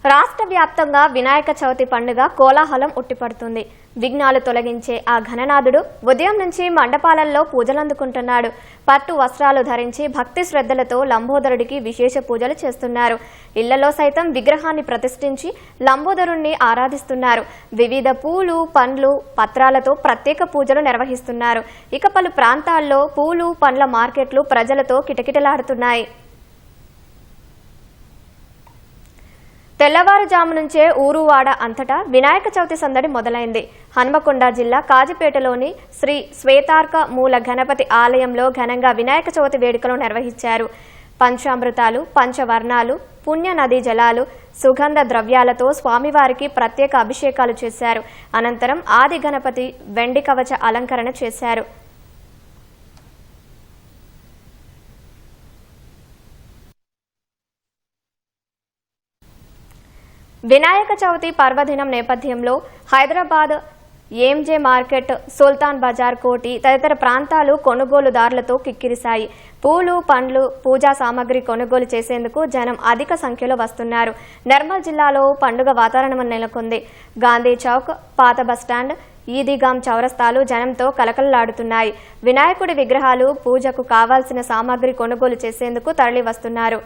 రాష్ట్ర వ్యాప్తంగా వినాయక చవితి పండుగ కోలాహలం ఉట్టిపడుతుంది. విఘ్నాలు తొలగించే ఆ ఘననాథుడు ఉదయం నుంచి మండపాలలో పూజలందుకుంటున్నాడు. పట్టు వస్త్రాలు ధరించి భక్తి శ్రద్ధలతో లంబోదరుడికి విశేష పూజలు చేస్తున్నారు. ఇళ్లలో సైతం విగ్రహాన్ని ప్రతిష్ఠించి లంబోదరుణ్ణి ఆరాధిస్తున్నారు. వివిధ పూలు, పండ్లు, పత్రాలతో ప్రత్యేక పూజలు నిర్వహిస్తున్నారు. ఇక పలు ప్రాంతాల్లో పూలు, పండ్ల మార్కెట్లు ప్రజలతో కిటకిటలాడుతున్నాయి. తెల్లవారుజాము నుంచే ఊరువాడ అంతటా వినాయక చవితి సందడి మొదలైంది. హన్మకొండ జిల్లా కాజిపేటలోని శ్రీ శ్వేతార్క మూల గణపతి ఆలయంలో ఘనంగా వినాయక చవితి వేడుకలు నిర్వహించారు. పంచామృతాలు, పంచవర్ణాలు, పుణ్య నదీ జలాలు, సుగంధ ద్రవ్యాలతో స్వామివారికి ప్రత్యేక అభిషేకాలు చేశారు. అనంతరం ఆది గణపతి వెండి కవచ అలంకరణ చేశారు. వినాయక చవితి పర్వదినం నేపథ్యంలో హైదరాబాద్ ఎంజే మార్కెట్, సుల్తాన్ బజార్, కోటి తదితర ప్రాంతాలు కొనుగోలుదారులతో కిక్కిరిశాయి. పూలు, పండ్లు, పూజా సామాగ్రి కొనుగోలు చేసేందుకు జనం అధిక సంఖ్యలో వస్తున్నారు. నిర్మల్ జిల్లాలో పండుగ వాతావరణం నెలకొంది. గాంధీ చౌక్, పాత బస్టాండ్, ఈదీగాం చౌరస్తాలు జనంతో కలకలలాడుతున్నాయి. వినాయకుడి విగ్రహాలు, పూజకు కావాల్సిన సామాగ్రి కొనుగోలు చేసేందుకు తరలి వస్తున్నారు.